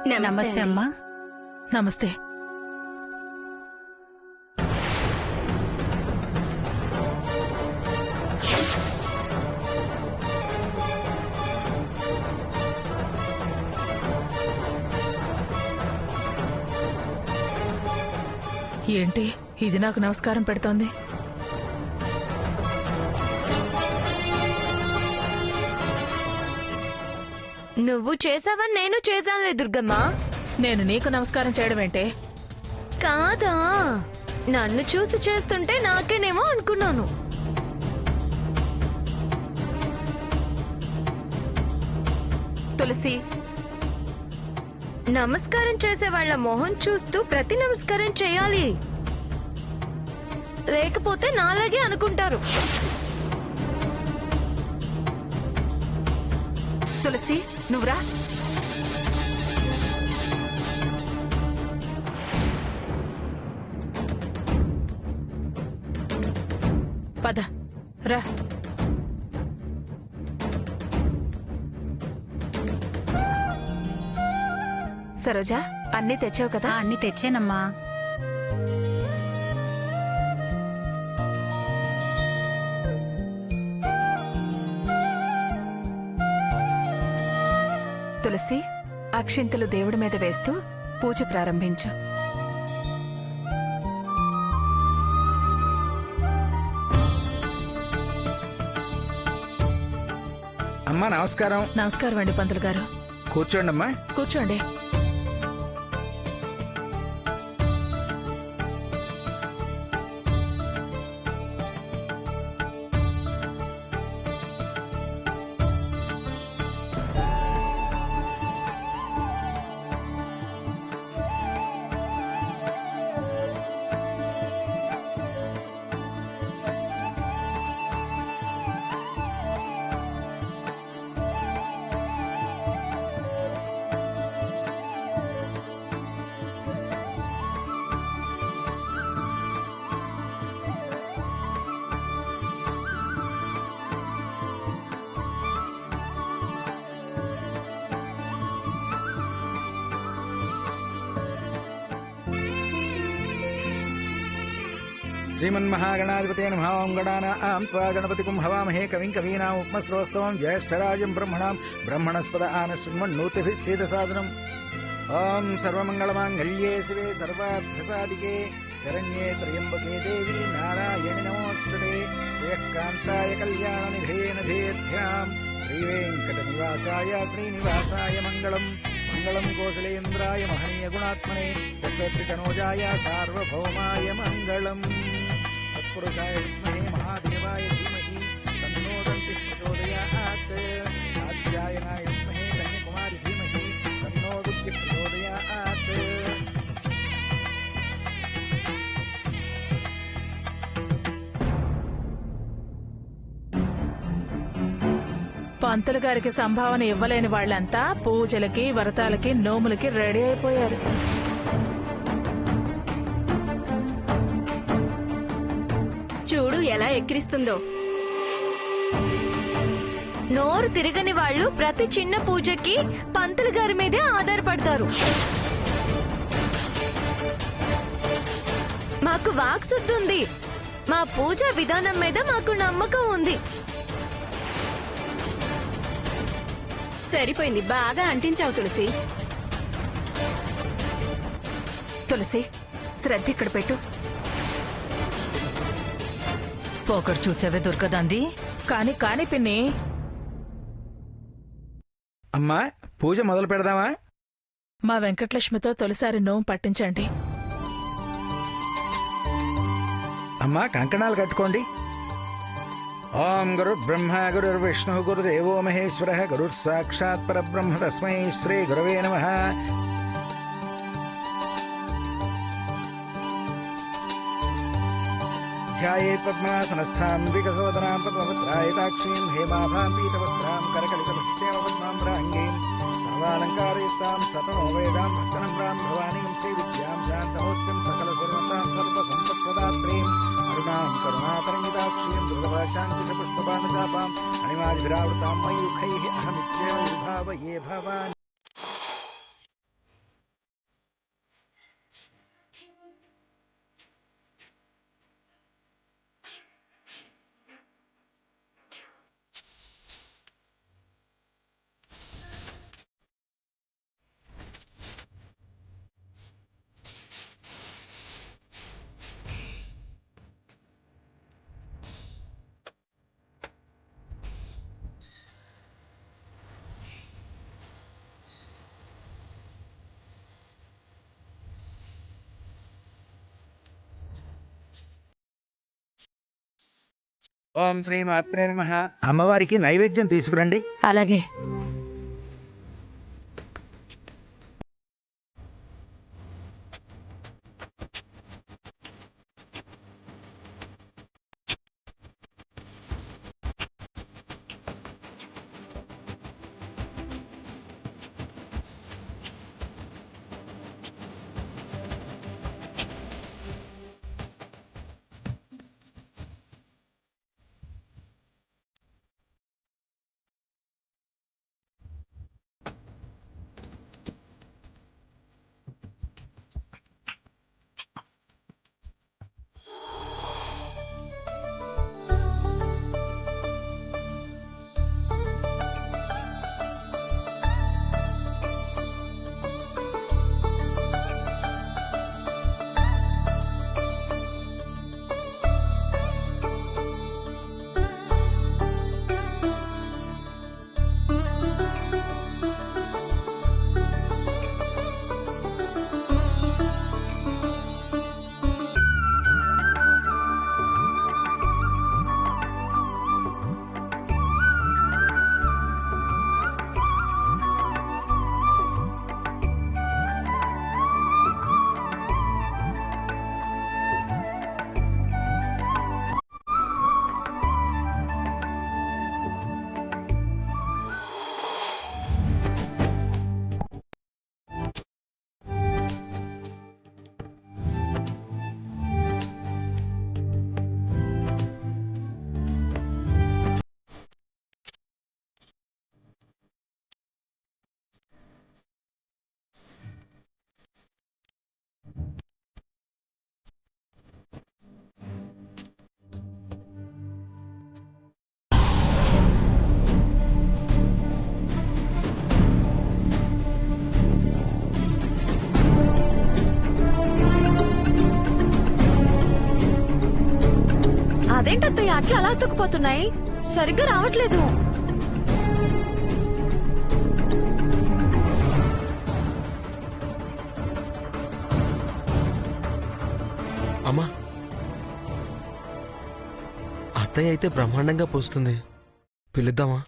నమస్తే అమ్మా. నమస్తే. ఏంటి ఇది నాకు నమస్కారం పెడుతోంది? నువ్వు చేసావని నేను చేశానులే దుర్గమ్మ. నేను నీకు నమస్కారం చేయడం ఏంటే? కాదా, నన్ను చూసి చేస్తుంటే నాకేనేమో అనుకున్నాను. తులసి, నమస్కారం చేసే వాళ్ళ మొహం చూస్తూ ప్రతి నమస్కారం చేయాలి, లేకపోతే నాలాగే అనుకుంటారు. తులసి నువ్వురా. పద రా. సరోజా, అన్నీ తెచ్చావు కదా? అన్ని తెచ్చానమ్మా. తులసి, అక్షింతలు దేవుడి మీద వేస్తూ పూజ ప్రారంభించు. అమ్మా నమస్కారం. నమస్కారం అండి పంతులు గారు. కూర్చోండి అమ్మా. కూర్చోండి. श्रीमन्महागणाधिपते नमः। ओं गणानां त्वा गणपतिं हवामहे कविं कवीनाम् उपमश्रवस्तवं ज्येष्ठराजं ब्रह्मणस्पद आनशृण्वन्नोतिभिः सेदसादनम्। ओं सर्वमङ्गलमाङ्गल्ये शिवे सर्वार्थसाधिके शरण्ये त्र्यम्बके देवी नारायणि नमोऽस्तुते। श्रियःकान्ताय कल्याणनिधेन धेभ्याम् श्रीवेङ्कटनिवासाय श्रीनिवासाय मङ्गलम्। मङ्गलं कौसलेन्द्राय महनीय गुणात्मने चक्रवर्तितनोजाय सार्वभौमाय मङ्गलम्। तत्पुरुषाय विद्महे महादेवाय धीमहि तन्नो दन्तिः प्रचोदयात्। कात्यायनाय विद्महे कन्याकुमारी धीमहि तन्नो दुःखिः प्रचोदयात्। పంతులు గారికి సంభావన ఇవ్వలేని వాళ్ళంతా పూజలకి, వ్రతాలకి, నోములకి రెడీ అయిపోయారు. చూడు ఎలా ఎక్కిరిస్తుందో. నోరు తిరగని వాళ్ళు ప్రతి చిన్న పూజకి పంతులు గారి మీదే ఆధారపడతారు. మాకు వాక్శుద్ధి ఉంది, మా పూజా విధానం మీద మాకు నమ్మకం ఉంది. సరిపోయింది, బాగా అంటించావు తులసి. తులసి, శ్రద్ధ ఇక్కడ పెట్టు. పోకరు చూసావే దుర్గదాంది. కాని కాని పిన్ని. అమ్మా పూజ మొదలు పెడదామా? మా వెంకటలక్ష్మితో తొలిసారి నోము పట్టించండి. అమ్మా కంకణాలు కట్టుకోండి. ఓం గురుర్బ్రహ్మ గురుర్విష్ణు గురుదేవో మహేశ్వర గురుర్ సాక్షాత్ పరబ్రహ్మ తస్మై శ్రీ గురవే నమః. ధ్యాయేత్ పద్మాసనస్థాం వికసోదనాం పద్మపుత్రాయతాక్షీం హేమాభాం పీతవస్త్రాం కరకలితమస్తేమ పద్మాంబరాంగీం సర్వాలంకారయుక్తాం సతమో వేదాం భక్తనమ్రాం భవానీం శ్రీవిద్యాం శాంతమూర్తిం సకల సర్వతాం సర్వసంపత్ప్రదాత్రీం అరుణాం కరుణాతరంగితాక్షీం దుర్గభాశాంతిపుష్పబాణచాపాం అణిమాదిభిరావృతాం మయూఖైః అహమిత్యేవ విభావయే భవాని. ఓం శ్రీ మాత్రే నమః. అమ్మవారికి నైవేద్యం తీసుకురండి. అలాగే. అదేంటత్తయ్య అట్లా అలా అతుక్కుపోతున్నాయి, సరిగ్గా రావట్లేదు. అమ్మా, అత్తయ్య అయితే బ్రహ్మాండంగా పోస్తుంది, పిలుద్దామా?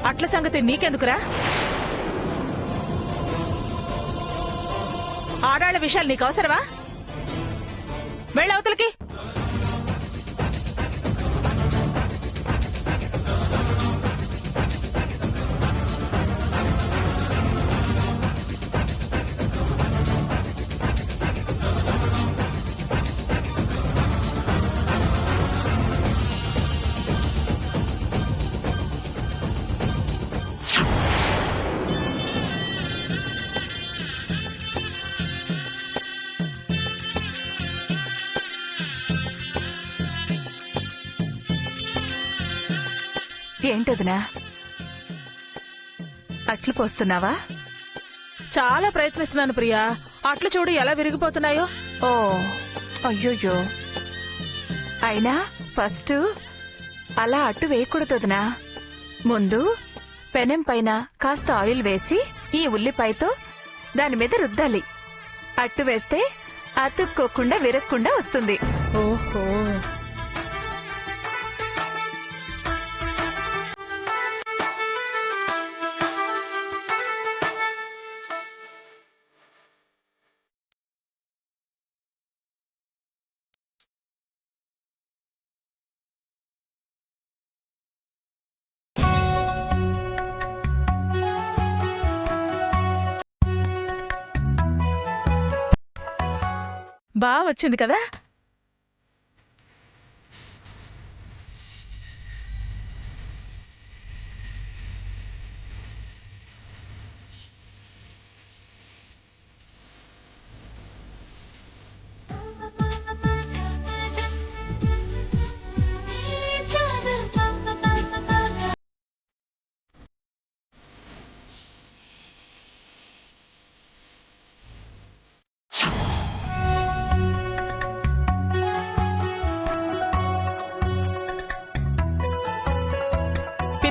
అట్ల సంగతి నీకెందుకురా? ఆడాళ్ల విషయాలు నీకు అవసరమా? వెళ్ళవతలకి. ఏంటదినా అట్లు పోస్తున్నావా? చాలా ప్రయత్నిస్తున్నాను ప్రియా. అట్లు చూడు ఎలా విరిగిపోతున్నాయో. ఓ అయ్యోయ్యో, అయినా ఫస్ట్ అలా అట్టు వేయకూడదునా. ముందు పెనం పైన కాస్త ఆయిల్ వేసి ఈ ఉల్లిపాయతో దాని మీద రుద్దాలి. అట్టు వేస్తే అతుక్కోకుండా విరక్కుండా వస్తుంది. ఓహో, బాగా వచ్చింది కదా.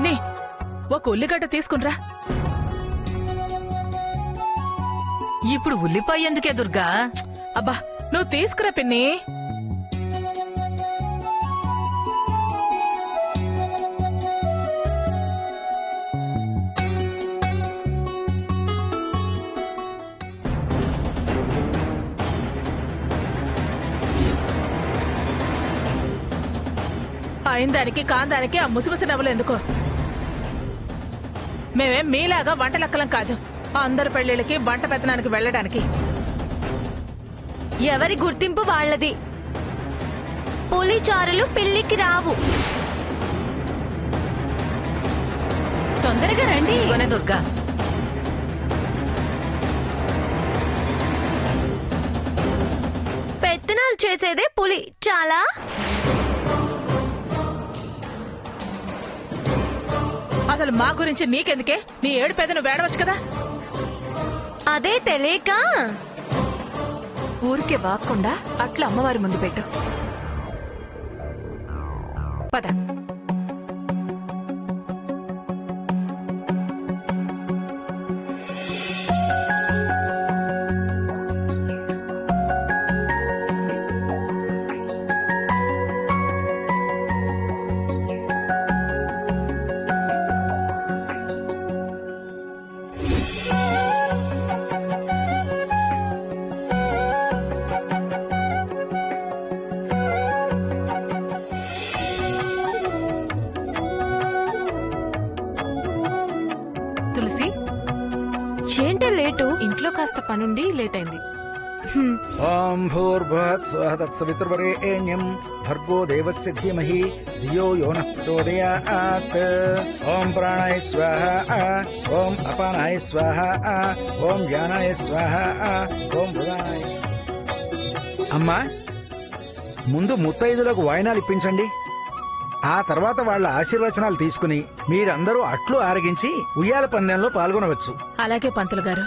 పిన్ని ఒక ఉల్లిగడ్డ తీసుకునిరా. ఇప్పుడు ఉల్లిపాయ ఎందుకే దుర్గా? అబ్బా నువ్వు తీసుకురా పిన్ని. అయిందానికి కాందానికి ఆ ముసిముసి నవ్వులు ఎందుకో? మేమేం మీలాగా వంట లెక్కలం కాదు, అందరి పెళ్లిళ్ళకి వంట పెత్తనానికి వెళ్ళడానికి. ఎవరి గుర్తింపు వాళ్ళది. పులిచారులు పెళ్లికి రావు. తొందరగా రండి. కొనే దుర్గా, పెత్తనాలు చేసేదే పులి. చాలా అసలు మా గురించి నీకెందుకే? నీ ఏడు పెదను వేడవచ్చు కదా. అదే తెలియక ఊరికే వాక్కుండా అట్లా అమ్మవారి ముందు పెట్టు. పద. తులసి, ఏంటో లేటు? ఇంట్లో కాస్త పనుండి లేట్ అయింది. ఓం భూర్భువః స్వః తత్సవితుర్వరేణ్యం భర్గో దేవస్య ధీమహి ధియో యో నః ప్రచోదయాత్. ఓం ప్రాణాయ స్వాహా, ఓం అపానాయ స్వాహా, ఓం జ్ఞానాయ స్వాహా, ఓం ఉదానాయ. అమ్మా, ముందు ముత్తైదులకు వాయినాలు ఇప్పించండి. ఆ తర్వాత వాళ్ళ ఆశీర్వచనాలు తీసుకుని మీరందరూ అట్లు ఆరగించి ఉయ్యాల పందెంలో పాల్గొనవచ్చు. అలాగే పంతులు గారు.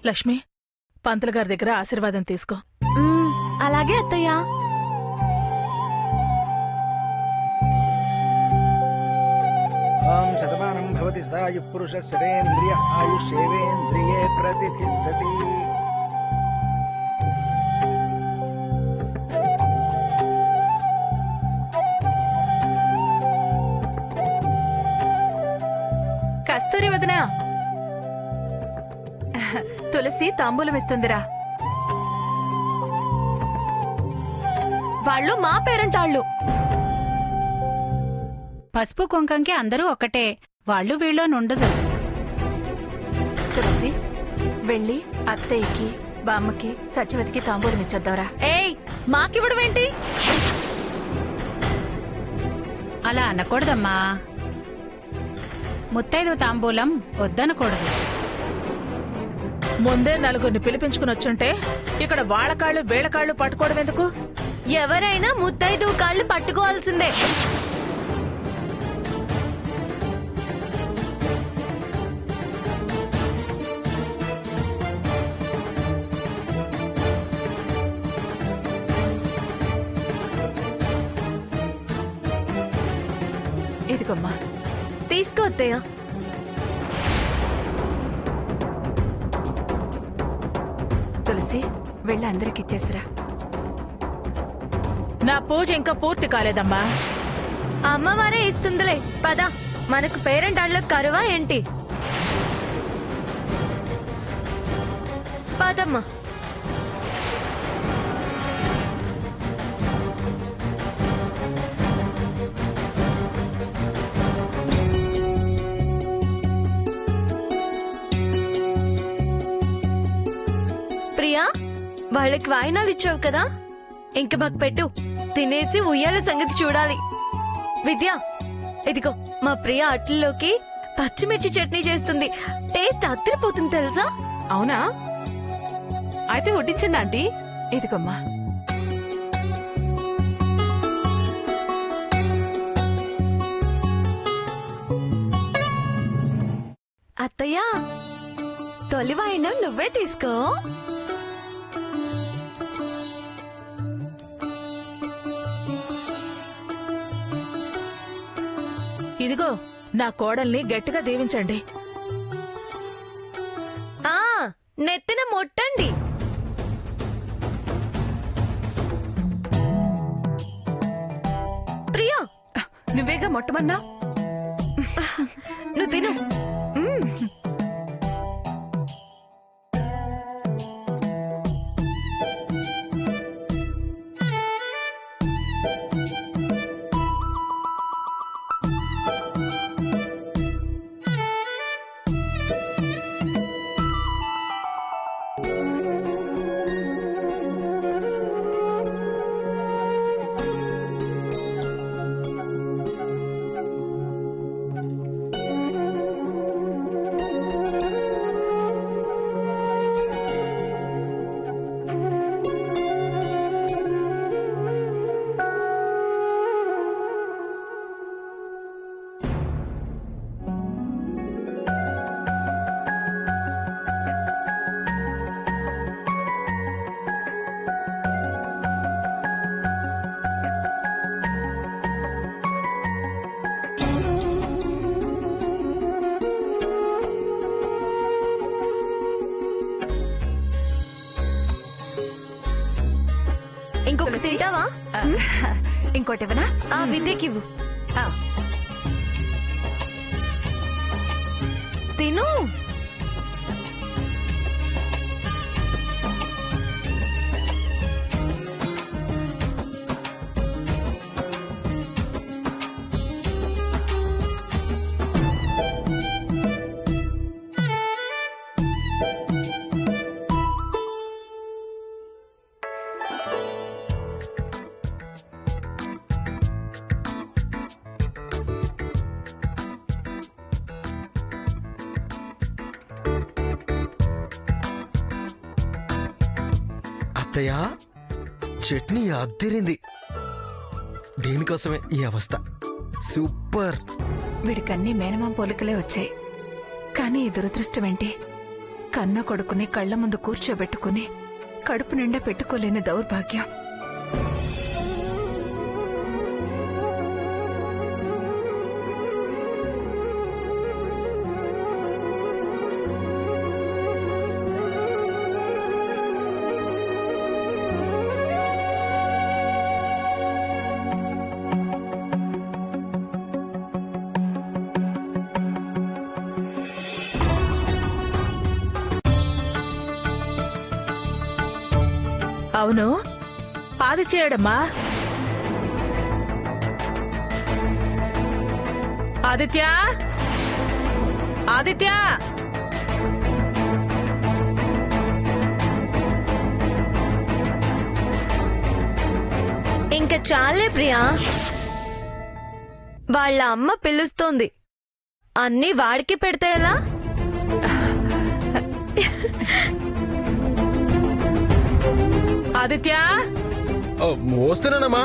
లక్ష్మి, పంతులు గారి దగ్గర ఆశీర్వాదం తీసుకో. అలాగే అత్తయ్య. ఓం శతమానం భవతి సదాయు పురుషస్యేంద్రియ ఆయుష్యేవేంద్రియే ప్రతిష్ఠతి. కస్తూరి వదినా, తులసి తాంబూలం ఇస్తుందిరా. వాళ్ళు మా పేరంటాళ్ళు. పసుపు కుంకంకి అందరూ ఒకటే, వాళ్ళు వీళ్ళు ఉండదు. తులసి, వెళ్ళి అత్తయ్యకి బామ్మకి సచివతికి తాంబూలం ఇచ్చొద్దావరా. ఏయ్, మాకివ్వడమేంటి? అలా అనకూడదమ్మా. ముత్తైదు తాంబూలం వద్దనకూడదు. ముందే నలుగురిని పిలిపించుకుని వచ్చుంటే ఇక్కడ వాళ్ళ కాళ్ళు వీళ్ళ కాళ్ళు పట్టుకోవడం ఎందుకు? ఎవరైనా ముత్తైదు కాళ్ళు పట్టుకోవాల్సిందే. ఇదిగమ్మా. తీసుకో అత్తయ్య. తులసి, వెళ్ళి అందరికి ఇచ్చేసిరా. నా పూజ ఇంకా పూర్తి కాలేదమ్మా. అమ్మవారే ఇస్తుందిలే. పద, మనకు పేరెంటాళ్ళ కరువా ఏంటి? పదమ్మా. ప్రియా, వాళ్ళకి వాయినాలు ఇచ్చావు కదా, ఇంక మాకు పెట్టు. తినేసి ఉయ్యాల సంగతి చూడాలి. విద్య, ఇదిగో మా ప్రియ అట్లలోకి పచ్చిమిర్చి చట్నీ చేస్తుంది. టేస్ట్ అద్దరిపోతుంది తెలుసా? అవునా? అయితే వడ్డించండి ఆంటీ. ఇదిగమ్మా. అత్తయ్య, తొలి వాయినం నువ్వే తీసుకో. ఇదిగో నా కోడల్ని గట్టిగా దీవించండి. ఆ నెత్తిన మొట్టండి. ప్రియా, నువ్వేగా మొట్టమన్నా. నువ్వు తిను. ఇంకొక తింటావా? ఇంకోటివనా? ఆ విద్యకివ్వు. తిను. అత్తయ్య, చట్నీ అద్దిరింది. దీనికోసమే ఈ అవస్థ. సూపర్. వీడికన్నీ మేనమామ పోలికలే వచ్చాయి. కానీ ఈ దురదృష్టం ఏంటి? కన్న కొడుకుని కళ్ల ముందు కూర్చోబెట్టుకుని కడుపు నిండా పెట్టుకోలేని దౌర్భాగ్యం. అవును, ఆదిత్యడమ్మా. ఆదిత్య, ఆదిత్య. ఇంకా చాలే ప్రియా. వాళ్ళ అమ్మ పిలుస్తోంది. అన్నీ వాడికి పెడితే ఎలా? ఆదిత్య, మోస్తున్నానమ్మా.